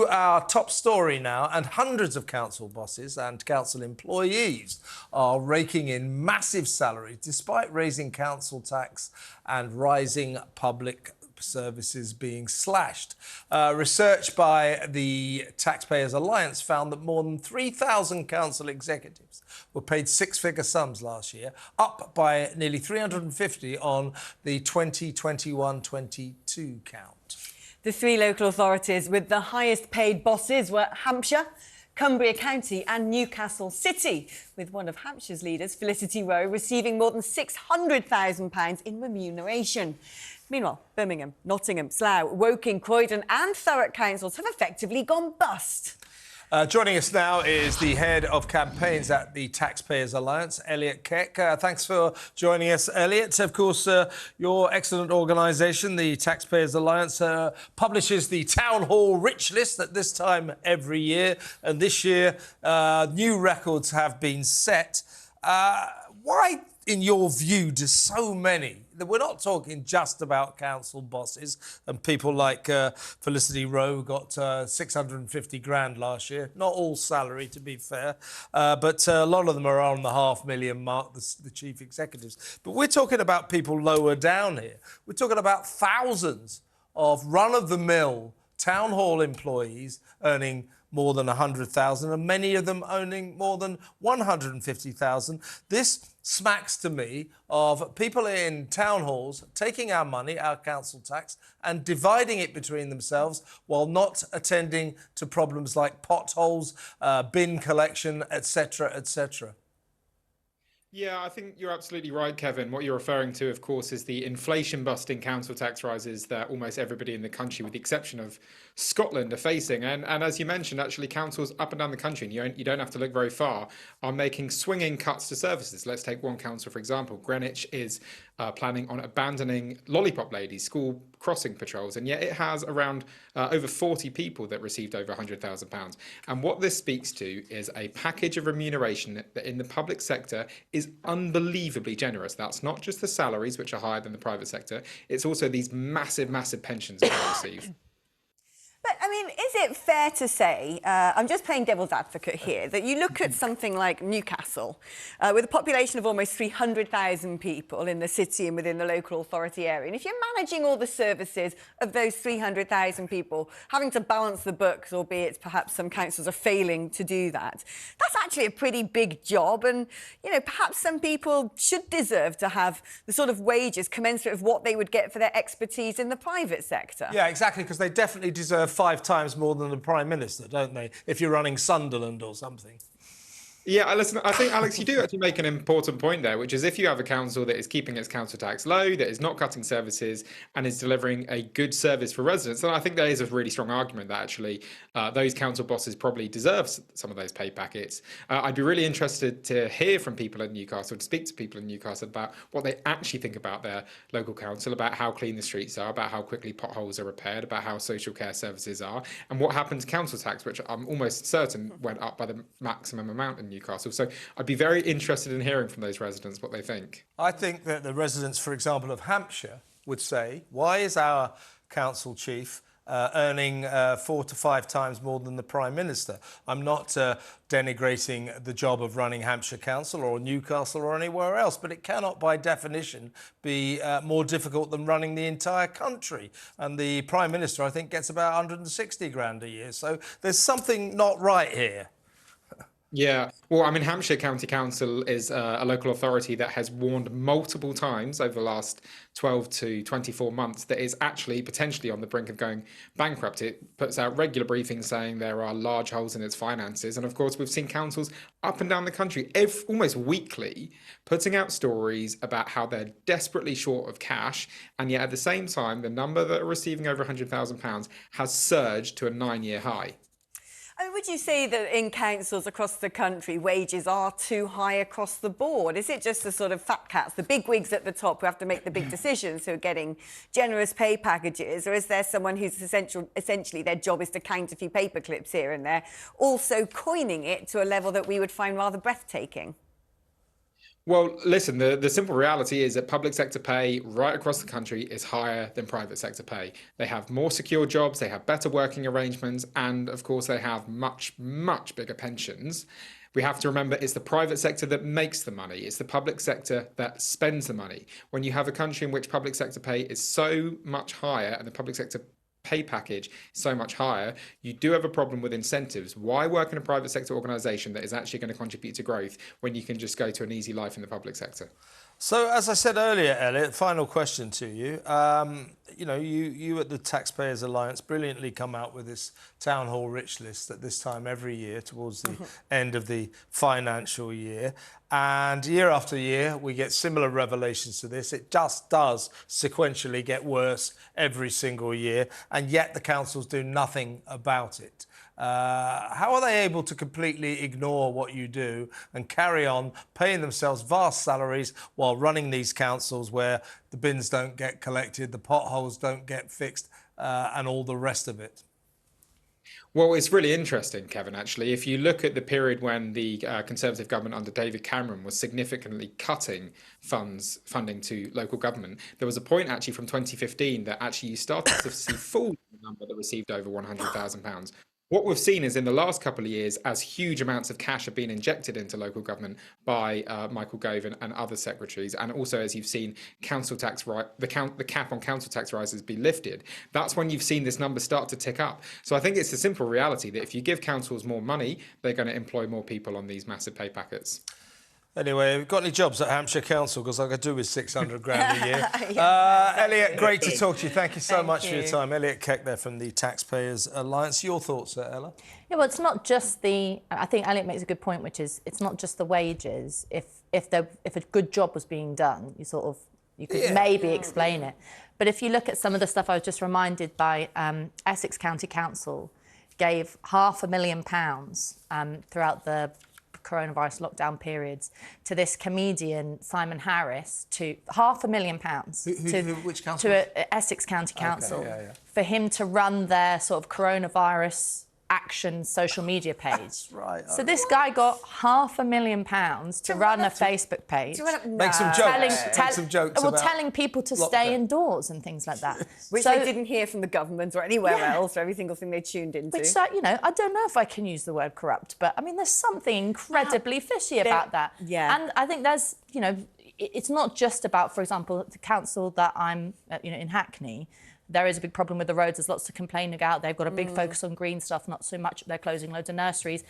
to our top story now, and hundreds of council bosses and council employees are raking in massive salaries despite raising council tax and rising public services being slashed. Research by the Taxpayers Alliance found that more than 3,000 council executives were paid six-figure sums last year, up by nearly 350 on the 2021-22 count. The three local authorities with the highest paid bosses were Hampshire, Cumbria County and Newcastle City, with one of Hampshire's leaders, Felicity Rowe, receiving more than £600,000 in remuneration. Meanwhile, Birmingham, Nottingham, Slough, Woking, Croydon and Thurrock councils have effectively gone bust. Joining us now is the head of campaigns at the Taxpayers Alliance, Elliot Keck. Thanks for joining us, Elliot. Of course, your excellent organisation, the Taxpayers Alliance, publishes the Town Hall Rich List at this time every year. And this year, new records have been set. Why, in your view, do so many... We're not talking just about council bosses and people like Felicity Rowe got 650 grand last year. Not all salary, to be fair, but a lot of them are on the $500,000 mark, the chief executives. But we're talking about people lower down here. We're talking about thousands of run-of-the-mill town hall employees earning more than 100,000 and many of them owning more than 150,000. This smacks to me of people in town halls taking our money, our council tax, and dividing it between themselves while not attending to problems like potholes, bin collection, etc., etc. Yeah, I think you're absolutely right, Kevin. What you're referring to, of course, is the inflation-busting council tax rises that almost everybody in the country, with the exception of Scotland, are facing. And as you mentioned, actually, councils up and down the country, and you don't have to look very far, are making swinging cuts to services. Let's take one council, for example. Greenwich is planning on abandoning lollipop ladies, school crossing patrols, and yet it has around over 40 people that received over £100,000. And what this speaks to is a package of remuneration that in the public sector is unbelievably generous. That's not just the salaries, which are higher than the private sector, it's also these massive, massive pensions that they receive. But, I mean, is it fair to say, I'm just playing devil's advocate here, that you look at something like Newcastle, with a population of almost 300,000 people in the city and within the local authority area, and if you're managing all the services of those 300,000 people, having to balance the books, albeit perhaps some councils are failing to do that, that's actually a pretty big job, and, you know, perhaps some people should deserve to have the sort of wages commensurate with what they would get for their expertise in the private sector. Yeah, exactly, because they definitely deserve 5 times more than the Prime Minister, don't they, if you're running Sunderland or something? Yeah, listen, I think, Alex, you do actually make an important point there, which is if you have a council that is keeping its council tax low, that is not cutting services and is delivering a good service for residents, then I think there is a really strong argument that actually those council bosses probably deserve some of those pay packets. I'd be really interested to hear from people in Newcastle, to speak to people in Newcastle about what they actually think about their local council, about how clean the streets are, about how quickly potholes are repaired, about how social care services are, and what happened to council tax, which I'm almost certain went up by the maximum amount in Newcastle. So I'd be very interested in hearing from those residents what they think. I think that the residents, for example, of Hampshire would say, why is our council chief earning 4 to 5 times more than the Prime Minister? I'm not denigrating the job of running Hampshire Council or Newcastle or anywhere else, but it cannot by definition be more difficult than running the entire country. And the Prime Minister, I think, gets about 160 grand a year. So there's something not right here. Yeah, well, I mean, Hampshire County Council is a local authority that has warned multiple times over the last 12 to 24 months that is actually potentially on the brink of going bankrupt. It puts out regular briefings saying there are large holes in its finances. And of course, we've seen councils up and down the country almost weekly putting out stories about how they're desperately short of cash. And yet at the same time, the number that are receiving over £100,000 has surged to a 9-year high. I mean, would you say that in councils across the country, wages are too high across the board? Is it just the sort of fat cats, the big wigs at the top who have to make the big decisions, who are getting generous pay packages? Or is there someone whose essentially their job is to count a few paper clips here and there, also coining it to a level that we would find rather breathtaking? Well, listen, the simple reality is that public sector pay right across the country is higher than private sector pay. They have more secure jobs, they have better working arrangements, and of course, they have much, much bigger pensions. We have to remember it's the private sector that makes the money. It's the public sector that spends the money. When you have a country in which public sector pay is so much higher and the public sector pay package so much higher, you do have a problem with incentives. Why work in a private sector organisation that is actually going to contribute to growth when you can just go to an easy life in the public sector? So, as I said earlier, Elliot, final question to you. You at the Taxpayers Alliance brilliantly come out with this town hall rich list at this time every year towards the end of the financial year. And year after year, we get similar revelations to this. It just does sequentially get worse every single year, and yet the councils do nothing about it. How are they able to completely ignore what you do and carry on paying themselves vast salaries while running these councils where the bins don't get collected, the potholes don't get fixed, and all the rest of it? Well, it's really interesting, Kevin, actually. If you look at the period when the Conservative government under David Cameron was significantly cutting funding to local government, there was a point actually from 2015 that actually you started to see fall in the number that received over £100,000. What we've seen is in the last couple of years, as huge amounts of cash have been injected into local government by Michael Gove and other secretaries, and also as you've seen council tax the cap on council tax rises be lifted, that's when you've seen this number start to tick up. So I think it's a simple reality that if you give councils more money, they're going to employ more people on these massive pay packets. Anyway, got any jobs at Hampshire Council? Because I could do with 600 grand a year. Elliot, great to talk to you. Thank you so much for your time. Elliot Keck there from the Taxpayers Alliance. Your thoughts, Ella? Yeah, well, it's not just the. I think Elliot makes a good point, which is it's not just the wages. If a good job was being done, you could maybe explain it. But if you look at some of the stuff, I was just reminded by Essex County Council gave £500,000 throughout the coronavirus lockdown periods to this comedian Simon Harris, to £500,000 which council? to Essex County Council, for him to run their sort of coronavirus action social media page. Right. So this guy got £500,000 to run a Facebook page. Make some jokes. Telling people to stay indoors and things like that. Which they didn't hear from the government or anywhere else, or every single thing they tuned into. Which, I don't know if I can use the word corrupt, but I mean, there's something incredibly fishy about that. Yeah. And I think there's, it's not just about, for example, the council that I'm, in Hackney. There is a big problem with the roads. There's lots to complain about. They've got a big focus on green stuff, not so much they're closing loads of nurseries.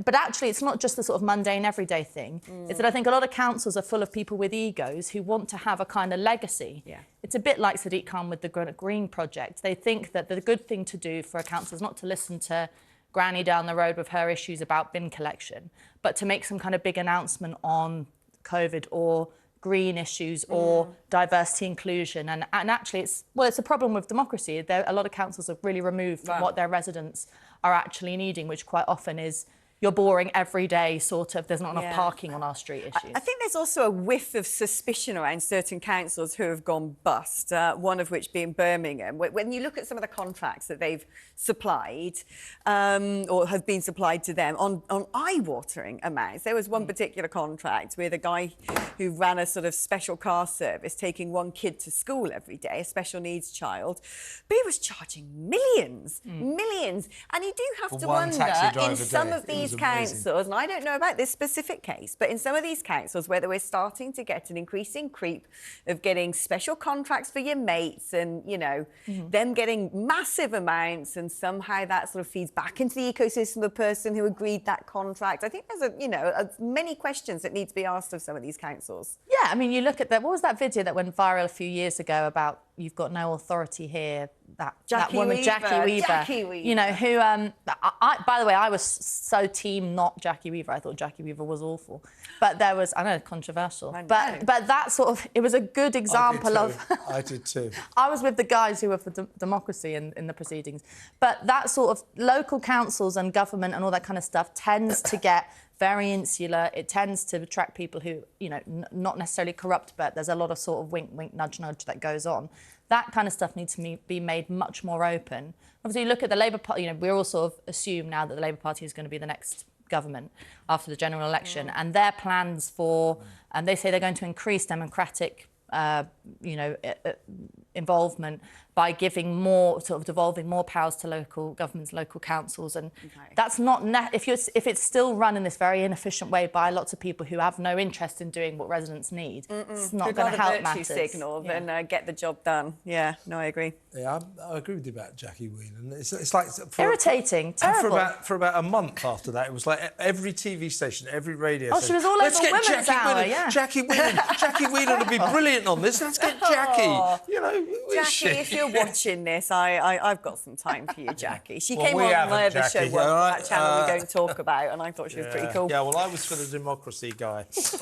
But actually, it's not just the sort of mundane, everyday thing. It's that I think a lot of councils are full of people with egos who want to have a kind of legacy. Yeah. It's a bit like Sadiq Khan with the Green Project. They think that the good thing to do for a council is not to listen to Granny down the road with her issues about bin collection, but to make some kind of big announcement on COVID or green issues or diversity inclusion. And actually, it's a problem with democracy. A lot of councils are really removed from what their residents are actually needing, which quite often is your boring everyday sort of, there's not enough parking on our street issues. I think there's also a whiff of suspicion around certain councils who have gone bust, one of which being Birmingham. When you look at some of the contracts that they've supplied or have been supplied to them on eye-watering amounts. There was one particular contract with a guy who ran a sort of special car service taking one kid to school every day, a special needs child, but he was charging millions. And you do have to wonder, in some of these councils, and I don't know about this specific case, but in some of these councils whether we're starting to get an increasing creep of getting special contracts for your mates and, them getting massive amounts, and somehow that sort of feeds back into the ecosystem of the person who agreed that contract. I think there's many questions that need to be asked of some of these councils. Yeah, I mean, you look at that. What was that video that went viral a few years ago about you've got no authority here? That woman, Jackie Weaver. Who, by the way, I was so team not Jackie Weaver. I thought Jackie Weaver was awful. But there was, I know, controversial. But that sort of, it was a good example I did too. I was with the guys who were for democracy in the proceedings. But that sort of local councils and government and all that kind of stuff tends to get very insular. It tends to attract people who, not necessarily corrupt, but there's a lot of sort of wink, wink, nudge, nudge that goes on. That kind of stuff needs to be made much more open. Obviously, you look at the Labour Party, we all sort of assume now that the Labour Party is going to be the next government after the general election, and their plans for, and they say they're going to increase democratic involvement by giving more, sort of devolving more powers to local governments, local councils, and that's not if it's still run in this very inefficient way by lots of people who have no interest in doing what residents need. It's not going to help matters. Signal than get the job done. Yeah, no, I agree. Yeah, I agree with you about Jackie Whelan. It's like irritating, terrible. For about a month after that, it was like every TV station, every radio station. She was all Let's over get Women's Jackie Hour, Whelan. yeah. Jackie Whelan would be brilliant on this. Let's get Jackie. You know, who is Jackie, if you're watching this, I've got some time for you, Jackie. She came we on haven't, my other Jackie. show, All right, that channel we don't talk about, and I thought she was pretty cool. Yeah, well, I was for the democracy guy.